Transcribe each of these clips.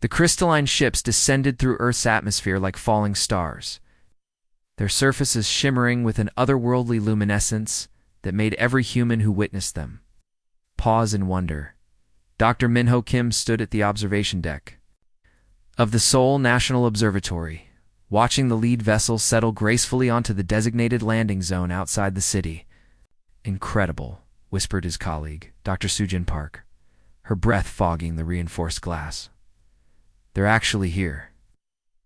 The crystalline ships descended through Earth's atmosphere like falling stars, their surfaces shimmering with an otherworldly luminescence that made every human who witnessed them pause in wonder. Dr. Minho Kim stood at the observation deck of the Seoul National Observatory, watching the lead vessel settle gracefully onto the designated landing zone outside the city. "Incredible," whispered his colleague, Dr. Sujin Park, her breath fogging the reinforced glass. "They're actually here."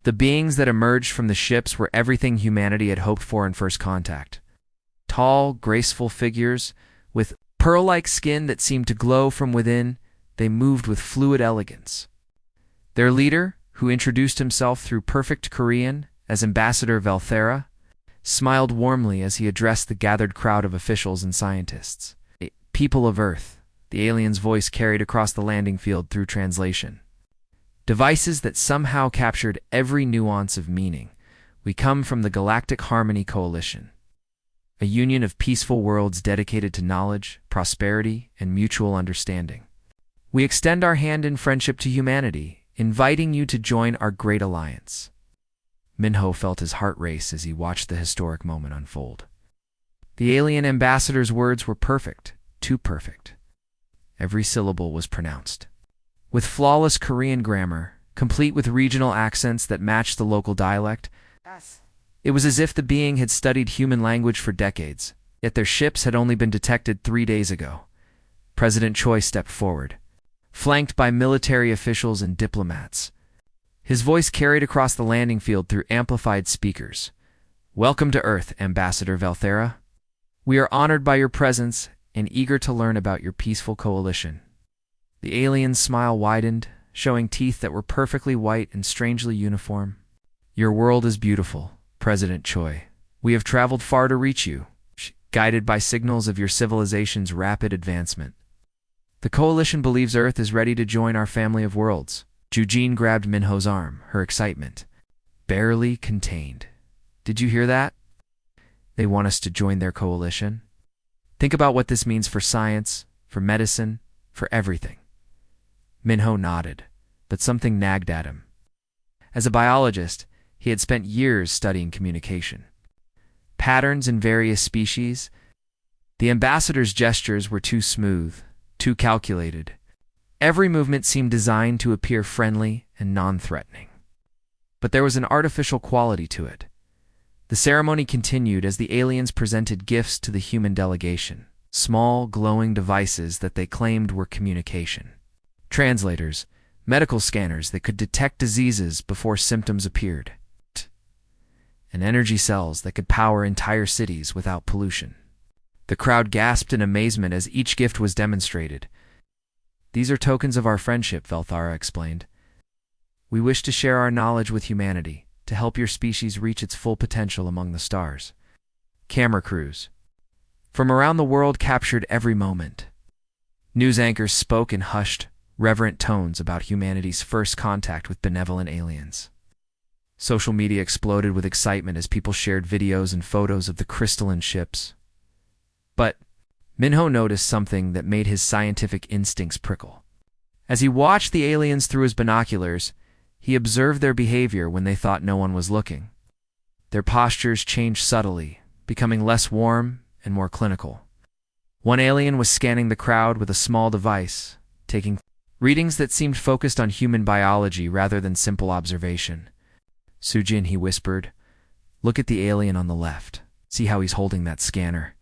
The beings that emerged from the ships were everything humanity had hoped for in first contact. Tall, graceful figures with pearl-like skin that seemed to glow from within, they moved with fluid elegance. Their leader, who introduced himself through perfect Korean as Ambassador Valthera, smiled warmly as he addressed the gathered crowd of officials and scientists. "People of Earth," the alien's voice carried across the landing field through translation. Devices that somehow captured every nuance of meaning. "We come from the Galactic Harmony Coalition, a union of peaceful worlds dedicated to knowledge, prosperity, and mutual understanding. We extend our hand in friendship to humanity, inviting you to join our great alliance." Minho felt his heart race as he watched the historic moment unfold. The alien ambassador's words were perfect, too perfect. Every syllable was pronounced with flawless Korean grammar, complete with regional accents that matched the local dialect. It was as if the being had studied human language for decades, yet their ships had only been detected 3 days ago. President Choi stepped forward, flanked by military officials and diplomats. His voice carried across the landing field through amplified speakers. "Welcome to Earth, Ambassador Valthera. We are honored by your presence and eager to learn about your peaceful coalition." The alien's smile widened, showing teeth that were perfectly white and strangely uniform. "Your world is beautiful, President Choi. We have traveled far to reach you, guided by signals of your civilization's rapid advancement. The Coalition believes Earth is ready to join our family of worlds." Jujin grabbed Minho's arm, her excitement barely contained. "Did you hear that? They want us to join their coalition. Think about what this means for science, for medicine, for everything." Minho nodded, but something nagged at him. As a biologist, he had spent years studying communication. Patterns in various species. The ambassador's gestures were too smooth, too calculated. Every movement seemed designed to appear friendly and non-threatening. But there was an artificial quality to it. The ceremony continued as the aliens presented gifts to the human delegation, small, glowing devices that they claimed were communication. Translators, medical scanners that could detect diseases before symptoms appeared, and energy cells that could power entire cities without pollution. The crowd gasped in amazement as each gift was demonstrated. "These are tokens of our friendship," Valthara explained. "We wish to share our knowledge with humanity, to help your species reach its full potential among the stars." Camera crews from around the world captured every moment. News anchors spoke in hushed, reverent tones about humanity's first contact with benevolent aliens. Social media exploded with excitement as people shared videos and photos of the crystalline ships. But Minho noticed something that made his scientific instincts prickle. As he watched the aliens through his binoculars, he observed their behavior when they thought no one was looking. Their postures changed subtly, becoming less warm and more clinical. One alien was scanning the crowd with a small device, taking readings that seemed focused on human biology rather than simple observation. "Sujin," he whispered, "look at the alien on the left. See how he's holding that scanner?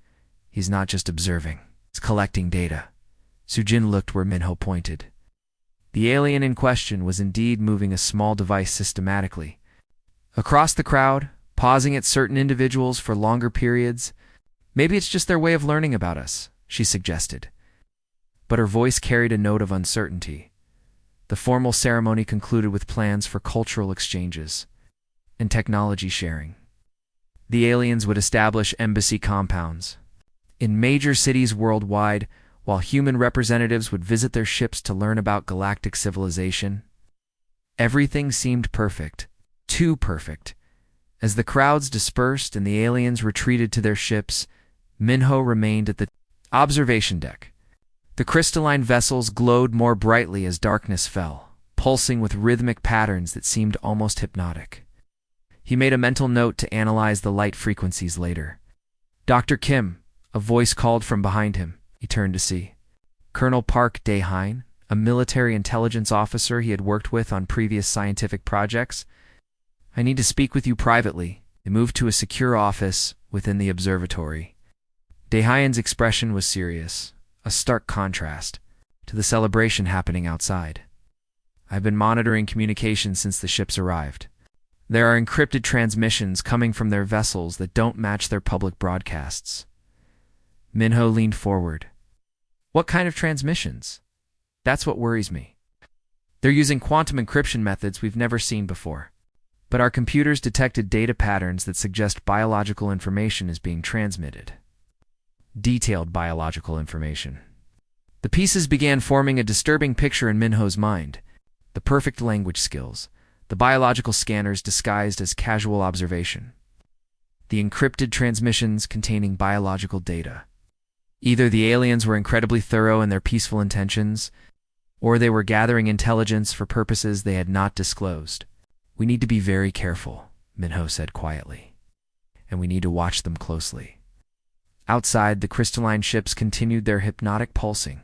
He's not just observing, he's collecting data." Sujin looked where Minho pointed. The alien in question was indeed moving a small device systematically across the crowd, pausing at certain individuals for longer periods. "Maybe it's just their way of learning about us," she suggested. But her voice carried a note of uncertainty. The formal ceremony concluded with plans for cultural exchanges and technology sharing. The aliens would establish embassy compounds in major cities worldwide, while human representatives would visit their ships to learn about galactic civilization. Everything seemed perfect, too perfect. As the crowds dispersed and the aliens retreated to their ships, Minho remained at the observation deck. The crystalline vessels glowed more brightly as darkness fell, pulsing with rhythmic patterns that seemed almost hypnotic. He made a mental note to analyze the light frequencies later. "Dr. Kim," a voice called from behind him. He turned to see Colonel Park Dae-hein, a military intelligence officer he had worked with on previous scientific projects. "I need to speak with you privately." They moved to a secure office within the observatory. Dae-hein's expression was serious, a stark contrast to the celebration happening outside. "I've been monitoring communications since the ships arrived. There are encrypted transmissions coming from their vessels that don't match their public broadcasts." Minho leaned forward. "What kind of transmissions?" "That's what worries me. They're using quantum encryption methods we've never seen before. But our computers detected data patterns that suggest biological information is being transmitted." Detailed biological information. The pieces began forming a disturbing picture in Minho's mind. The perfect language skills, the biological scanners disguised as casual observation, the encrypted transmissions containing biological data. Either the aliens were incredibly thorough in their peaceful intentions, or they were gathering intelligence for purposes they had not disclosed. "We need to be very careful," Minho said quietly, "and we need to watch them closely." Outside, the crystalline ships continued their hypnotic pulsing,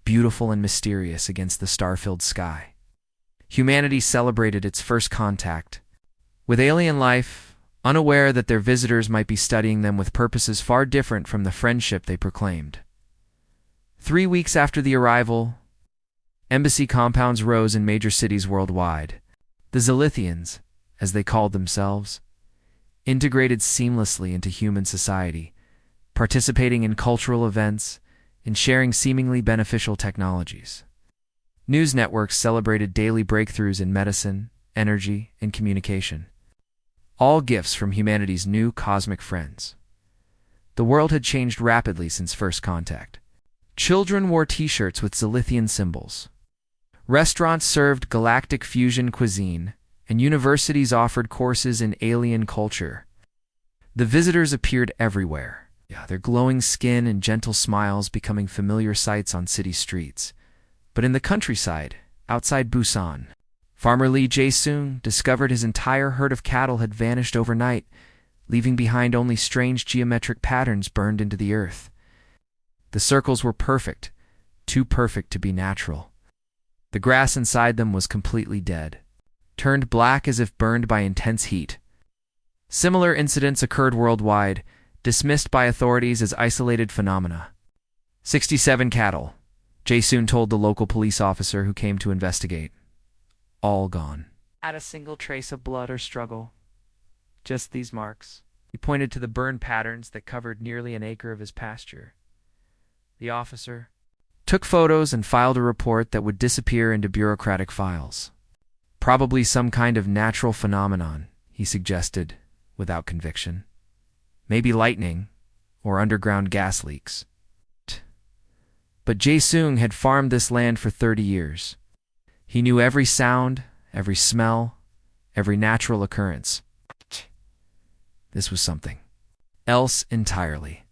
beautiful and mysterious against the star-filled sky. Humanity celebrated its first contact with alien life, unaware that their visitors might be studying them with purposes far different from the friendship they proclaimed. 3 weeks after the arrival, embassy compounds rose in major cities worldwide. The Zilithians, as they called themselves, integrated seamlessly into human society, participating in cultural events and sharing seemingly beneficial technologies. News networks celebrated daily breakthroughs in medicine, energy, and communication, all gifts from humanity's new cosmic friends. The world had changed rapidly since first contact. Children wore T-shirts with Zilithian symbols. Restaurants served galactic fusion cuisine, and universities offered courses in alien culture. The visitors appeared everywhere, their glowing skin and gentle smiles becoming familiar sights on city streets. But in the countryside, outside Busan, farmer Lee Jae-sung discovered his entire herd of cattle had vanished overnight, leaving behind only strange geometric patterns burned into the earth. The circles were perfect, too perfect to be natural. The grass inside them was completely dead, turned black as if burned by intense heat. Similar incidents occurred worldwide, dismissed by authorities as isolated phenomena. 67 cattle, Jae-sung told the local police officer who came to investigate. All gone. Not a single trace of blood or struggle. Just these marks. He pointed to the burn patterns that covered nearly an acre of his pasture. The officer took photos and filed a report that would disappear into bureaucratic files. "Probably some kind of natural phenomenon," he suggested, without conviction. "Maybe lightning, or underground gas leaks." But Jae-sung had farmed this land for 30 years. He knew every sound, every smell, every natural occurrence. This was something else entirely.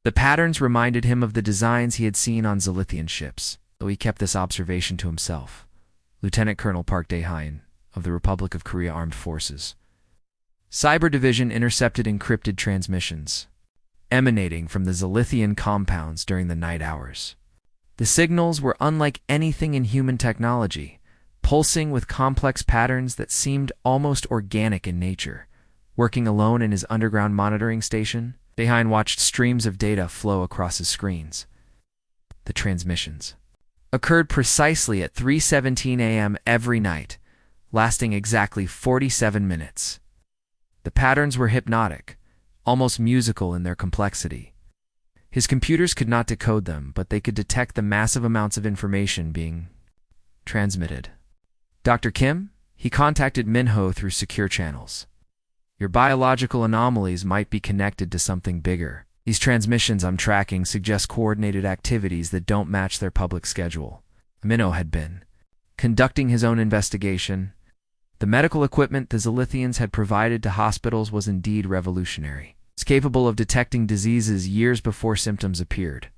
The patterns reminded him of the designs he had seen on Zilithian ships, though he kept this observation to himself. Lieutenant Colonel Park Dae-hein, of the Republic of Korea Armed Forces. Cyber Division intercepted encrypted transmissions, emanating from the Zilithian compounds during the night hours. The signals were unlike anything in human technology, pulsing with complex patterns that seemed almost organic in nature. Working alone in his underground monitoring station, Dae-hein watched streams of data flow across his screens. The transmissions occurred precisely at 3:17 a.m. every night, lasting exactly 47 minutes. The patterns were hypnotic, almost musical in their complexity. His computers could not decode them, but they could detect the massive amounts of information being transmitted. "Dr. Kim?" He contacted Minho through secure channels. "Your biological anomalies might be connected to something bigger. These transmissions I'm tracking suggest coordinated activities that don't match their public schedule." Minho had been conducting his own investigation. The medical equipment the Zilithians had provided to hospitals was indeed revolutionary. It's capable of detecting diseases years before symptoms appeared.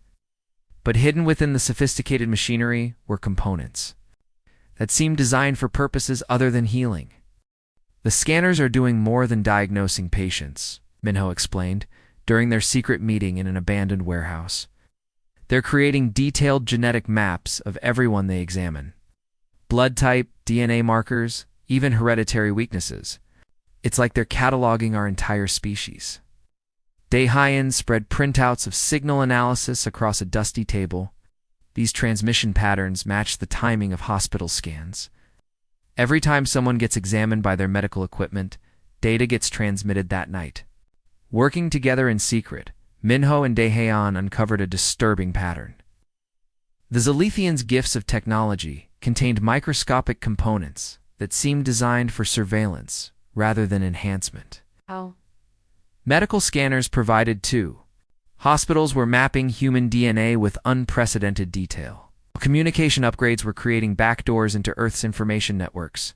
But hidden within the sophisticated machinery were components. that seemed designed for purposes other than healing. The scanners are doing more than diagnosing patients, Minho explained, during their secret meeting in an abandoned warehouse. They're creating detailed genetic maps of everyone they examine. Blood type, DNA markers, even hereditary weaknesses. It's like they're cataloging our entire species. Daehyans spread printouts of signal analysis across a dusty table. These transmission patterns match the timing of hospital scans. Every time someone gets examined by their medical equipment, data gets transmitted that night. Working together in secret, Minho and Daehyan uncovered a disturbing pattern. The Zalithians' gifts of technology contained microscopic components that seemed designed for surveillance rather than enhancement. How? Medical scanners provided too. Hospitals were mapping human DNA with unprecedented detail. Communication upgrades were creating backdoors into Earth's information networks.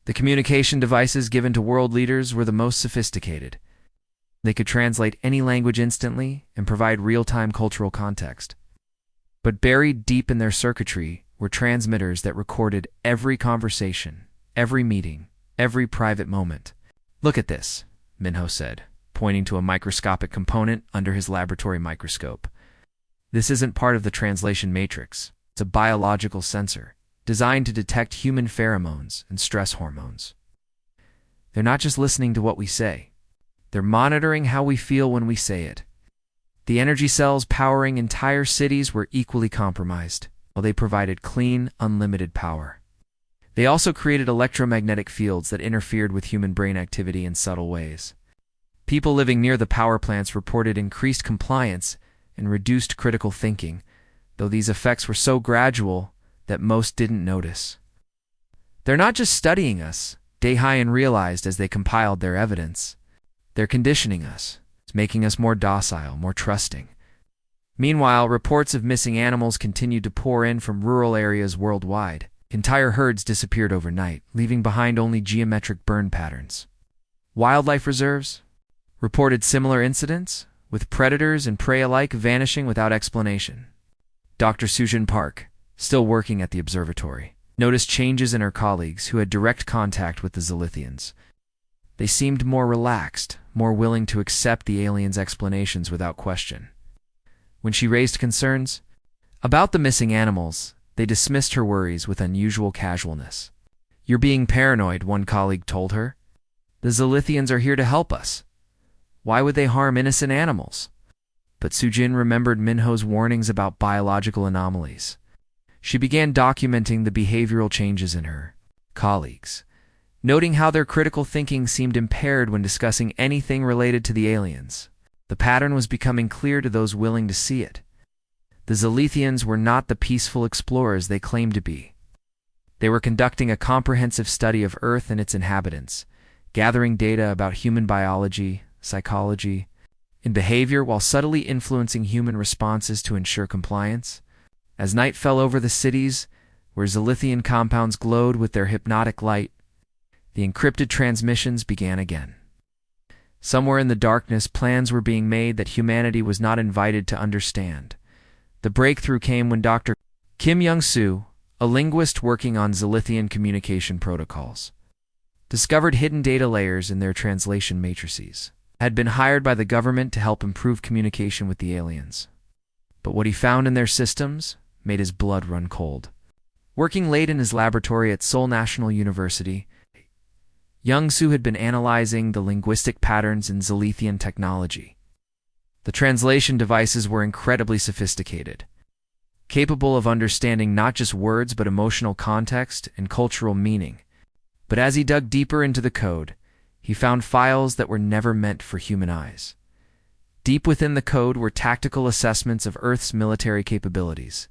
The communication devices given to world leaders were the most sophisticated. They could translate any language instantly and provide real-time cultural context. But buried deep in their circuitry were transmitters that recorded every conversation, every meeting, every private moment. "Look at this," Minho said, pointing to a microscopic component under his laboratory microscope. "This isn't part of the translation matrix. It's a biological sensor, designed to detect human pheromones and stress hormones. They're not just listening to what we say. They're monitoring how we feel when we say it." The energy cells powering entire cities were equally compromised, while they provided clean, unlimited power. They also created electromagnetic fields that interfered with human brain activity in subtle ways. People living near the power plants reported increased compliance and reduced critical thinking, though these effects were so gradual that most didn't notice. "They're not just studying us," Daehyan realized as they compiled their evidence. "They're conditioning us. It's making us more docile, more trusting." Meanwhile, reports of missing animals continued to pour in from rural areas worldwide. Entire herds disappeared overnight, leaving behind only geometric burn patterns. Wildlife reserves reported similar incidents, with predators and prey alike vanishing without explanation. Dr. Sujin Park, still working at the observatory, noticed changes in her colleagues who had direct contact with the Zalithians. They seemed more relaxed, more willing to accept the aliens' explanations without question. When she raised concerns about the missing animals, they dismissed her worries with unusual casualness. "You're being paranoid," one colleague told her. "The Zalithians are here to help us. Why would they harm innocent animals?" But Sujin remembered Minho's warnings about biological anomalies. She began documenting the behavioral changes in her colleagues, noting how their critical thinking seemed impaired when discussing anything related to the aliens. The pattern was becoming clear to those willing to see it. The Zalithians were not the peaceful explorers they claimed to be. They were conducting a comprehensive study of Earth and its inhabitants, gathering data about human biology, psychology, and behavior while subtly influencing human responses to ensure compliance. As night fell over the cities, where Zalithian compounds glowed with their hypnotic light, the encrypted transmissions began again. Somewhere in the darkness, plans were being made that humanity was not invited to understand. The breakthrough came when Dr. Kim Young-soo, a linguist working on Zalithian communication protocols, discovered hidden data layers in their translation matrices. Had been hired by the government to help improve communication with the aliens. But what he found in their systems made his blood run cold. Working late in his laboratory at Seoul National University, Young-soo had been analyzing the linguistic patterns in Zalithian technology. The translation devices were incredibly sophisticated, capable of understanding not just words but emotional context and cultural meaning. But as he dug deeper into the code, he found files that were never meant for human eyes. Deep within the code were tactical assessments of Earth's military capabilities,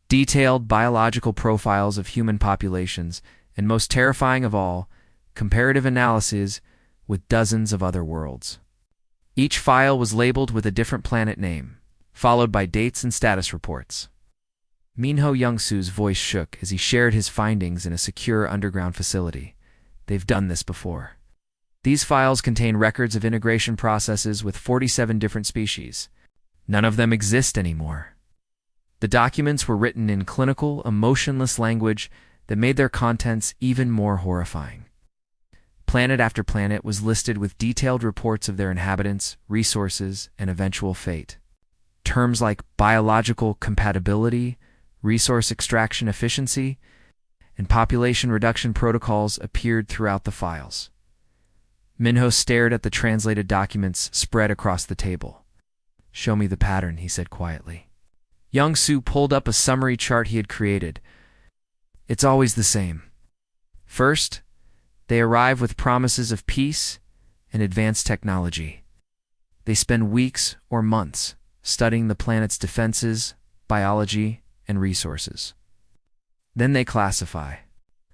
detailed biological profiles of human populations, and most terrifying of all, comparative analyses with dozens of other worlds. Each file was labeled with a different planet name, followed by dates and status reports. Minho Young-soo's voice shook as he shared his findings in a secure underground facility. "They've done this before." These files contain records of integration processes with 47 different species. None of them exist anymore. The documents were written in clinical, emotionless language that made their contents even more horrifying. Planet after planet was listed with detailed reports of their inhabitants, resources, and eventual fate. Terms like biological compatibility, resource extraction efficiency, and population reduction protocols appeared throughout the files. Minho stared at the translated documents spread across the table. "Show me the pattern," he said quietly. Young-Soo pulled up a summary chart he had created. "It's always the same. First, they arrive with promises of peace and advanced technology. They spend weeks or months studying the planet's defenses, biology, and resources. Then they classify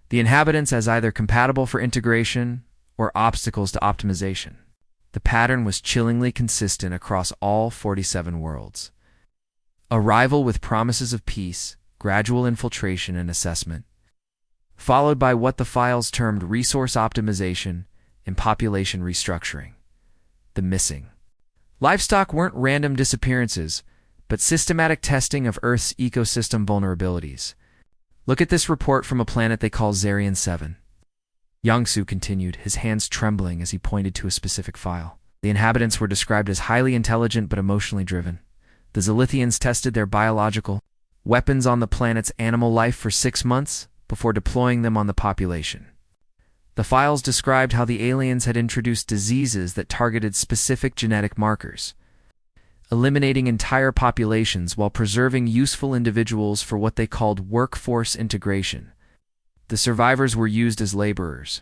the inhabitants as either compatible for integration or obstacles to optimization." The pattern was chillingly consistent across all 47 worlds. Arrival with promises of peace, gradual infiltration and assessment, followed by what the files termed resource optimization and population restructuring. The missing livestock weren't random disappearances, but systematic testing of Earth's ecosystem vulnerabilities. "Look at this report from a planet they call Zarian 7. Young-Soo continued, his hands trembling as he pointed to a specific file. The inhabitants were described as highly intelligent but emotionally driven. The Zilithians tested their biological weapons on the planet's animal life for 6 months before deploying them on the population. The files described how the aliens had introduced diseases that targeted specific genetic markers, eliminating entire populations while preserving useful individuals for what they called workforce integration. The survivors were used as laborers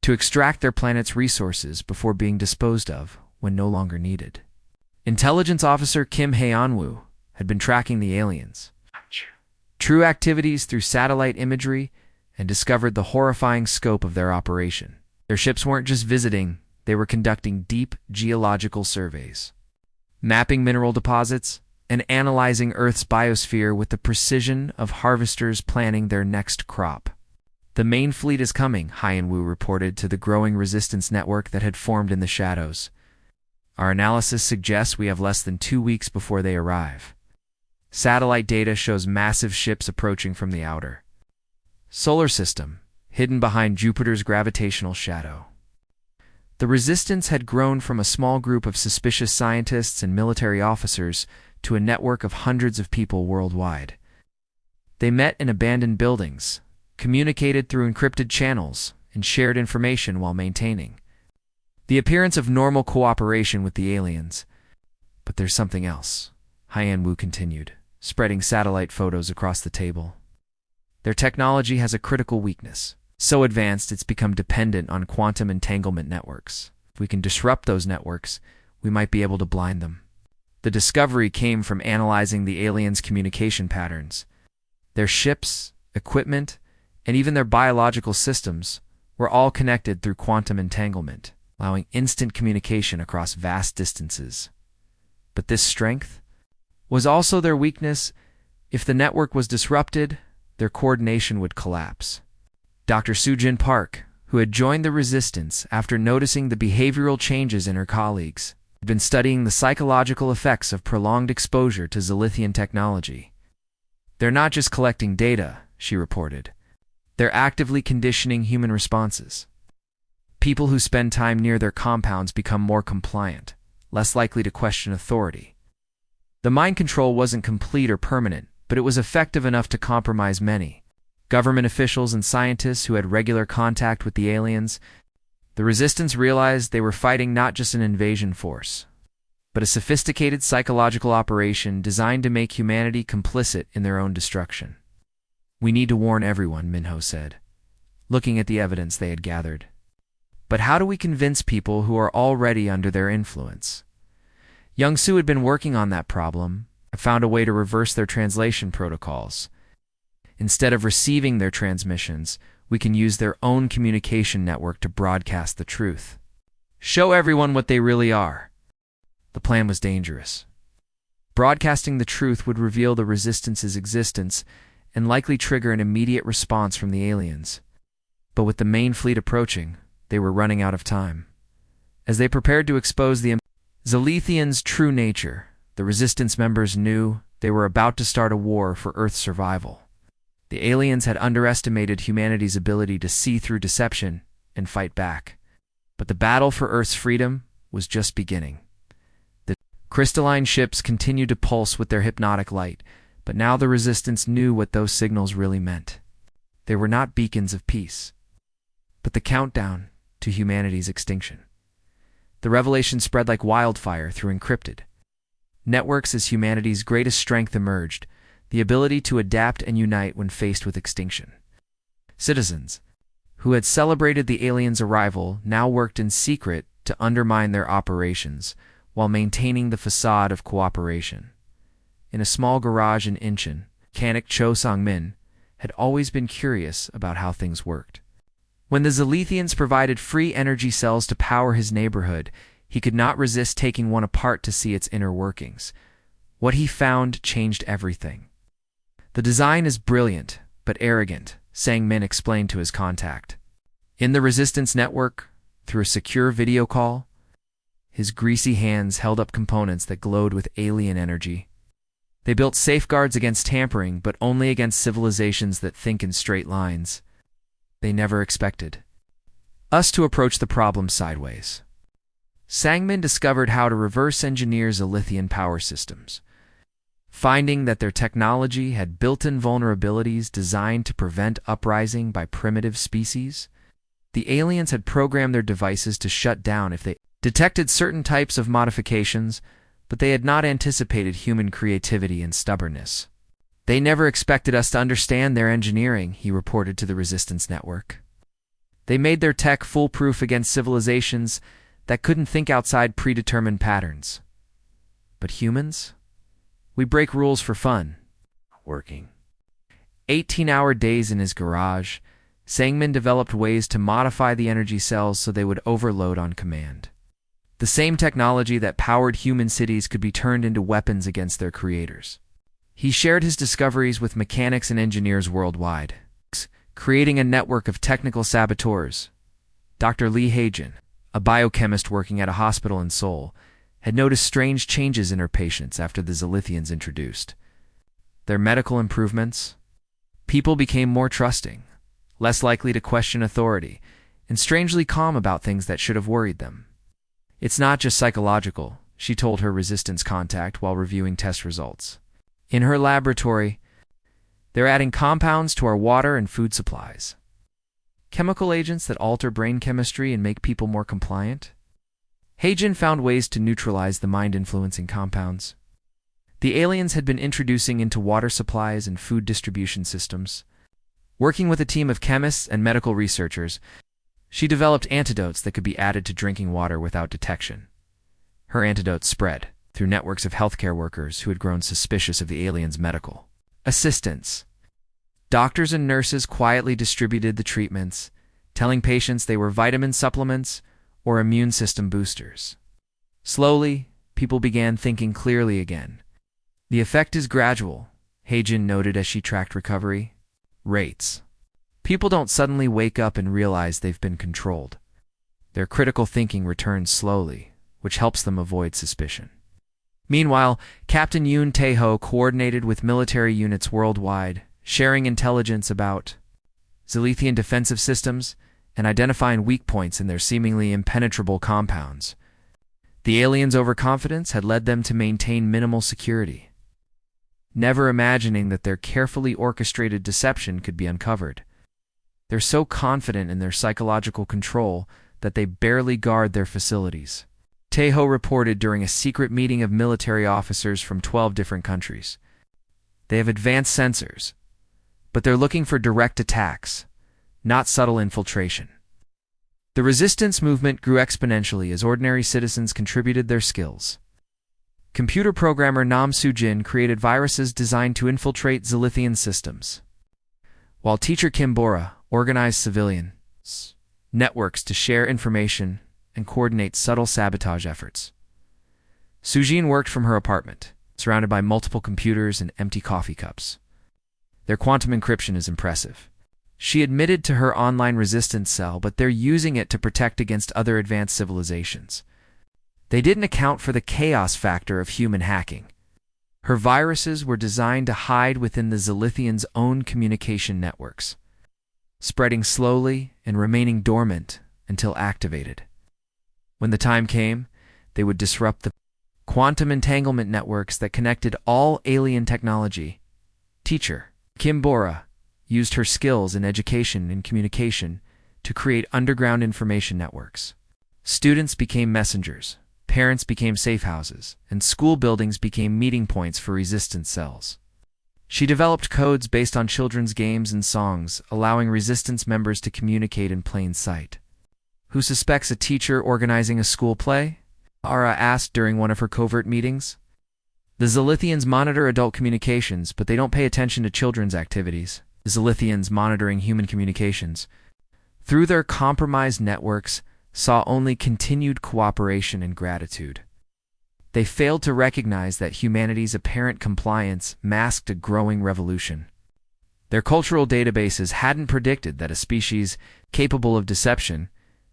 to extract their planet's resources before being disposed of when no longer needed. Intelligence Officer Kim Hae-onwoo had been tracking the aliens' true activities through satellite imagery and discovered the horrifying scope of their operation. Their ships weren't just visiting, they were conducting deep geological surveys, mapping mineral deposits, and analyzing Earth's biosphere with the precision of harvesters planning their next crop. "The main fleet is coming," Hae-onwoo reported to the growing resistance network that had formed in the shadows. "Our analysis suggests we have less than 2 weeks before they arrive. Satellite data shows massive ships approaching from the outer solar system, hidden behind Jupiter's gravitational shadow." The resistance had grown from a small group of suspicious scientists and military officers to a network of hundreds of people worldwide. They met in abandoned buildings, communicated through encrypted channels, and shared information while maintaining the appearance of normal cooperation with the aliens. "But there's something else," Hae-onwoo continued, spreading satellite photos across the table. "Their technology has a critical weakness, so advanced it's become dependent on quantum entanglement networks. If we can disrupt those networks, we might be able to blind them." The discovery came from analyzing the aliens' communication patterns. Their ships, equipment, and even their biological systems were all connected through quantum entanglement, allowing instant communication across vast distances. But this strength was also their weakness. If the network was disrupted, their coordination would collapse. Dr. Soo-jin Park, who had joined the resistance after noticing the behavioral changes in her colleagues, had been studying the psychological effects of prolonged exposure to Zilithian technology. "They're not just collecting data," she reported. "They're actively conditioning human responses. People who spend time near their compounds become more compliant, less likely to question authority. The mind control wasn't complete or permanent, but it was effective enough to compromise many government officials and scientists who had regular contact with the aliens." The resistance realized they were fighting not just an invasion force, but a sophisticated psychological operation designed to make humanity complicit in their own destruction. "We need to warn everyone," Minho said, looking at the evidence they had gathered. "But how do we convince people who are already under their influence?" Young-Soo had been working on that problem and found a way to reverse their translation protocols. "Instead of receiving their transmissions, we can use their own communication network to broadcast the truth. Show everyone what they really are." The plan was dangerous. Broadcasting the truth would reveal the resistance's existence and likely trigger an immediate response from the aliens. But with the main fleet approaching, they were running out of time. As they prepared to expose the Zilithians' true nature, the resistance members knew they were about to start a war for Earth's survival. The aliens had underestimated humanity's ability to see through deception and fight back. But the battle for Earth's freedom was just beginning. The crystalline ships continued to pulse with their hypnotic light, but now the Resistance knew what those signals really meant. They were not beacons of peace, but the countdown to humanity's extinction. The revelation spread like wildfire through encrypted networks as humanity's greatest strength emerged, the ability to adapt and unite when faced with extinction. Citizens, who had celebrated the aliens' arrival, now worked in secret to undermine their operations while maintaining the facade of cooperation. In a small garage in Incheon, mechanic Cho Sang-min had always been curious about how things worked. When the Zalithians provided free energy cells to power his neighborhood, he could not resist taking one apart to see its inner workings. What he found changed everything. "The design is brilliant, but arrogant," Sang-min explained to his contact. In the Resistance network, through a secure video call, his greasy hands held up components that glowed with alien energy. They built safeguards against tampering, but only against civilizations that think in straight lines. They never expected us to approach the problem sideways. Sang-min discovered how to reverse engineer Zalithian power systems. Finding that their technology had built-in vulnerabilities designed to prevent uprising by primitive species, the aliens had programmed their devices to shut down if they detected certain types of modifications, but they had not anticipated human creativity and stubbornness. "They never expected us to understand their engineering," he reported to the Resistance network. "They made their tech foolproof against civilizations that couldn't think outside predetermined patterns. But humans? We break rules for fun." Working 18-hour days in his garage, Sang-min developed ways to modify the energy cells so they would overload on command. The same technology that powered human cities could be turned into weapons against their creators. He shared his discoveries with mechanics and engineers worldwide, creating a network of technical saboteurs. Dr. Lee Hae-jin, a biochemist working at a hospital in Seoul, had noticed strange changes in her patients after the Zalithians introduced their medical improvements. People became more trusting, less likely to question authority, and strangely calm about things that should have worried them. "It's not just psychological," she told her Resistance contact while reviewing test results. In her laboratory, they're adding compounds to our water and food supplies. Chemical agents that alter brain chemistry and make people more compliant. Hae-jin found ways to neutralize the mind-influencing compounds the aliens had been introducing into water supplies and food distribution systems. Working with a team of chemists and medical researchers, she developed antidotes that could be added to drinking water without detection. Her antidotes spread through networks of healthcare workers who had grown suspicious of the aliens' medical assistants. Doctors and nurses quietly distributed the treatments, telling patients they were vitamin supplements or immune system boosters. Slowly, people began thinking clearly again. "The effect is gradual," Hae-jin noted as she tracked recovery rates. "People don't suddenly wake up and realize they've been controlled. Their critical thinking returns slowly, which helps them avoid suspicion." Meanwhile, Captain Yoon Tae-ho coordinated with military units worldwide, sharing intelligence about Zalithian defensive systems and identifying weak points in their seemingly impenetrable compounds. The aliens' overconfidence had led them to maintain minimal security, never imagining that their carefully orchestrated deception could be uncovered. They're so confident in their psychological control that they barely guard their facilities, Tae-ho reported during a secret meeting of military officers from 12 different countries. "They have advanced sensors, but they're looking for direct attacks, not subtle infiltration." The resistance movement grew exponentially as ordinary citizens contributed their skills. Computer programmer Nam Soo-jin created viruses designed to infiltrate Zalithian systems, while teacher Kim Bora organized civilian networks to share information and coordinate subtle sabotage efforts. Soo-jin worked from her apartment, surrounded by multiple computers and empty coffee cups. Their quantum encryption is impressive. She admitted to her online resistance cell, but they're using it to protect against other advanced civilizations. They didn't account for the chaos factor of human hacking. Her viruses were designed to hide within the Zilithians' own communication networks, spreading slowly and remaining dormant until activated. When the time came, they would disrupt the quantum entanglement networks that connected all alien technology. Teacher Kim Bora used her skills in education and communication to create underground information networks. Students became messengers, parents became safe houses, and school buildings became meeting points for resistance cells. She developed codes based on children's games and songs, allowing resistance members to communicate in plain sight. Who suspects a teacher organizing a school play? Ara asked during one of her covert meetings. The Zilithians monitor adult communications, but they don't pay attention to children's activities. The Zilithians monitoring human communications, through their compromised networks, saw only continued cooperation and gratitude. They failed to recognize that humanity's apparent compliance masked a growing revolution. Their cultural databases hadn't predicted that a species capable of deception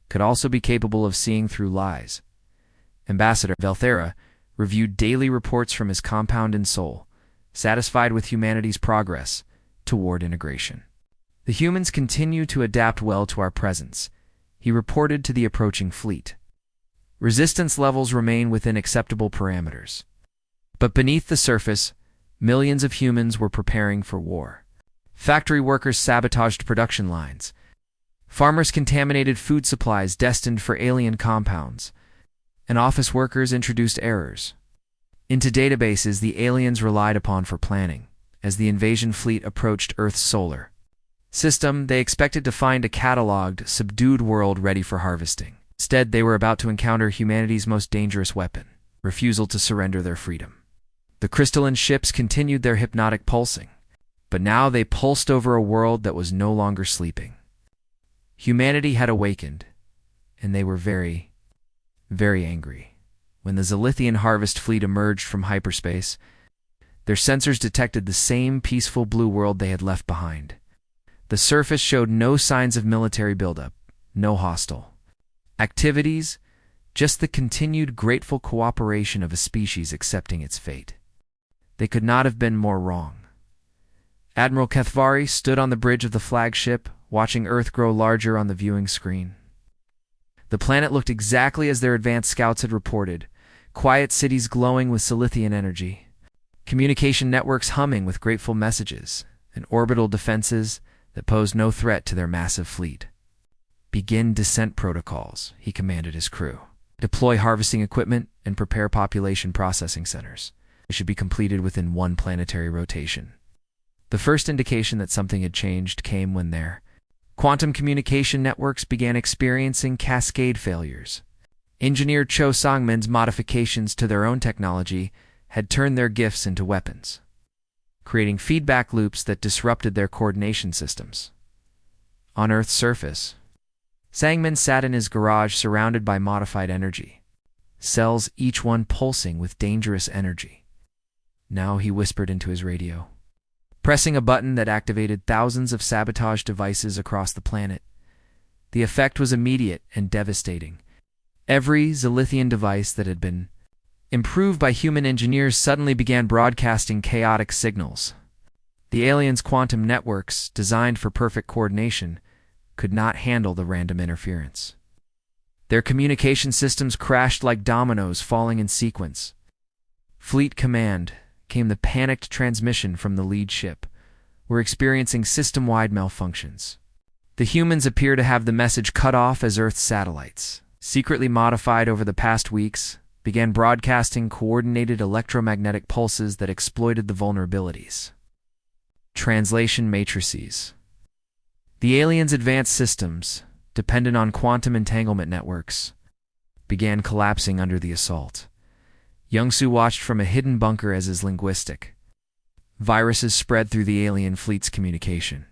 could also be capable of seeing through lies. Ambassador Velthera reviewed daily reports from his compound in Seoul, satisfied with humanity's progress toward integration. The humans continue to adapt well to our presence, he reported to the approaching fleet. Resistance levels remain within acceptable parameters. But beneath the surface, millions of humans were preparing for war. Factory workers sabotaged production lines. Farmers contaminated food supplies destined for alien compounds. And office workers introduced errors into databases the aliens relied upon for planning. As the invasion fleet approached Earth's solar system, they expected to find a cataloged, subdued world ready for harvesting. Instead, they were about to encounter humanity's most dangerous weapon, refusal to surrender their freedom. The crystalline ships continued their hypnotic pulsing, but now they pulsed over a world that was no longer sleeping. Humanity had awakened, and they were very, very angry. When the Zilithian harvest fleet emerged from hyperspace, their sensors detected the same peaceful blue world they had left behind. The surface showed no signs of military buildup, no hostile activities, just the continued grateful cooperation of a species accepting its fate. They could not have been more wrong. Admiral Kethvari stood on the bridge of the flagship, watching Earth grow larger on the viewing screen. The planet looked exactly as their advanced scouts had reported, quiet cities glowing with Zilithian energy, communication networks humming with grateful messages, and orbital defenses that posed no threat to their massive fleet. Begin descent protocols, he commanded his crew. Deploy harvesting equipment and prepare population processing centers. It should be completed within one planetary rotation. The first indication that something had changed came when their quantum communication networks began experiencing cascade failures. Engineer Cho Sangmin's modifications to their own technology had turned their gifts into weapons, creating feedback loops that disrupted their coordination systems. On Earth's surface, Sangmin sat in his garage surrounded by modified energy, cells each one pulsing with dangerous energy. Now he whispered into his radio, pressing a button that activated thousands of sabotage devices across the planet. The effect was immediate and devastating. Every Zilithian device that had been improved by human engineers suddenly began broadcasting chaotic signals. The aliens' quantum networks, designed for perfect coordination, could not handle the random interference. Their communication systems crashed like dominoes falling in sequence. Fleet Command, came the panicked transmission from the lead ship. We're experiencing system-wide malfunctions. The humans appear to have the message cut off as Earth's satellites, secretly modified over the past weeks, began broadcasting coordinated electromagnetic pulses that exploited the vulnerabilities. Translation matrices. The aliens' advanced systems, dependent on quantum entanglement networks, began collapsing under the assault. Youngsu watched from a hidden bunker as his linguistic viruses spread through the alien fleet's communication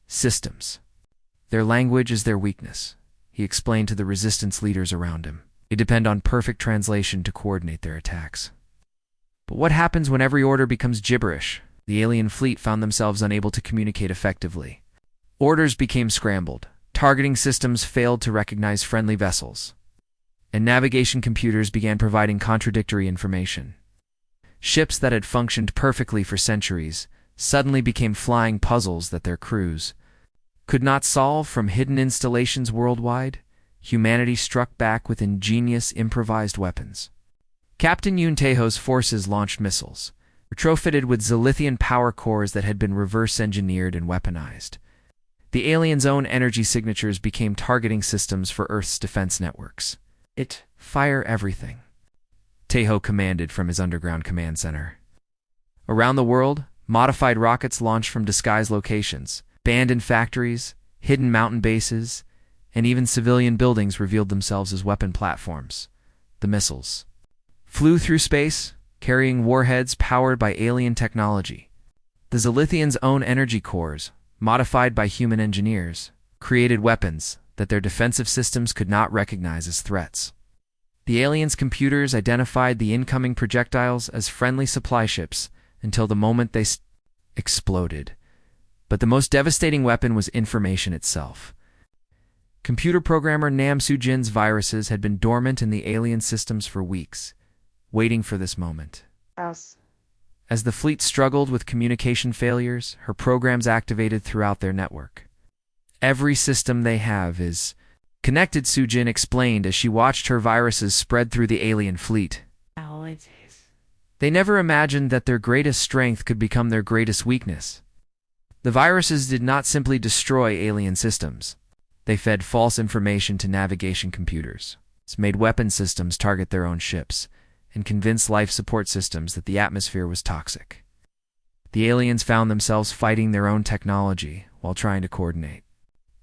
systems. Their language is their weakness, he explained to the resistance leaders around him. They depend on perfect translation to coordinate their attacks. But what happens when every order becomes gibberish? The alien fleet found themselves unable to communicate effectively. Orders became scrambled. Targeting systems failed to recognize friendly vessels, and navigation computers began providing contradictory information. ships that had functioned perfectly for centuries suddenly became flying puzzles that their crews could not solve. From hidden installations worldwide, humanity struck back with ingenious improvised weapons. Captain Yoon Taeho's forces launched missiles, retrofitted with Zilithian power cores that had been reverse-engineered and weaponized. The aliens' own energy signatures became targeting systems for Earth's defense networks. Fire everything, Taeho commanded from his underground command center. Around the world, modified rockets launched from disguised locations, abandoned factories, hidden mountain bases, and even civilian buildings revealed themselves as weapon platforms. The missiles flew through space, carrying warheads powered by alien technology. The Zilithians' own energy cores, modified by human engineers, created weapons that their defensive systems could not recognize as threats. The aliens' computers identified the incoming projectiles as friendly supply ships until the moment they exploded. But the most devastating weapon was information itself. Computer programmer Nam Soo-jin's viruses had been dormant in the alien systems for weeks, waiting for this moment. As the fleet struggled with communication failures, her programs activated throughout their network. Every system they have is connected, Soo-jin explained as she watched her viruses spread through the alien fleet. They never imagined that their greatest strength could become their greatest weakness. The viruses did not simply destroy alien systems. They fed false information to navigation computers, made weapon systems target their own ships, and convinced life support systems that the atmosphere was toxic. The aliens found themselves fighting their own technology while trying to coordinate.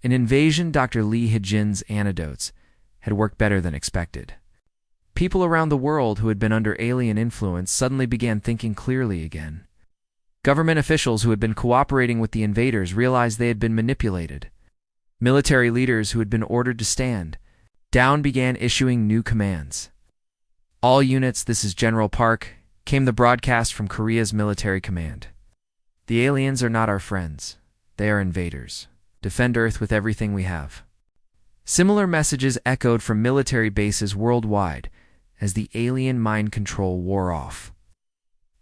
In Invasion, Dr. Lee Hee-jin's antidotes had worked better than expected. People around the world who had been under alien influence suddenly began thinking clearly again. Government officials who had been cooperating with the invaders realized they had been manipulated. Military leaders who had been ordered to stand down began issuing new commands. All units, this is General Park, came the broadcast from Korea's military command. The aliens are not our friends. They are invaders. Defend Earth with everything we have. Similar messages echoed from military bases worldwide as the alien mind control wore off.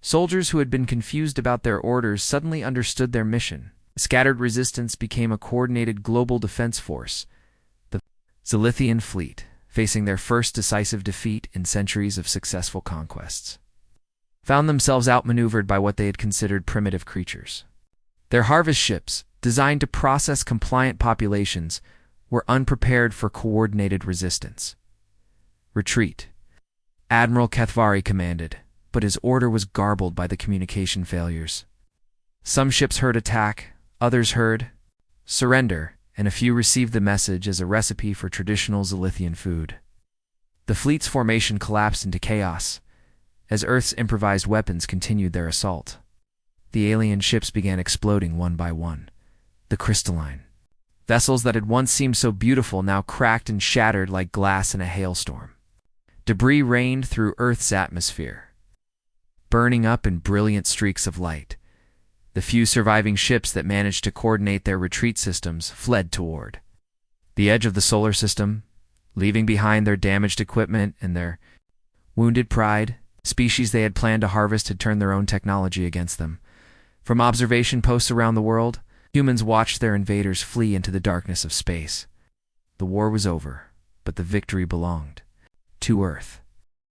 Soldiers who had been confused about their orders suddenly understood their mission. Scattered resistance became a coordinated global defense force. The Zilithian fleet, facing their first decisive defeat in centuries of successful conquests, found themselves outmaneuvered by what they had considered primitive creatures. Their harvest ships, designed to process compliant populations, were unprepared for coordinated resistance. Retreat, Admiral Kethvari commanded, but his order was garbled by the communication failures. Some ships heard attack, others heard surrender, and a few received the message as a recipe for traditional Zilithian food. The fleet's formation collapsed into chaos as Earth's improvised weapons continued their assault. The alien ships began exploding one by one. The crystalline vessels that had once seemed so beautiful now cracked and shattered like glass in a hailstorm. Debris rained through Earth's atmosphere, burning up in brilliant streaks of light. The few surviving ships that managed to coordinate their retreat systems fled toward the edge of the solar system, leaving behind their damaged equipment and their wounded pride. Species they had planned to harvest had turned their own technology against them. From observation posts around the world, humans watched their invaders flee into the darkness of space. The war was over, but the victory belonged to Earth.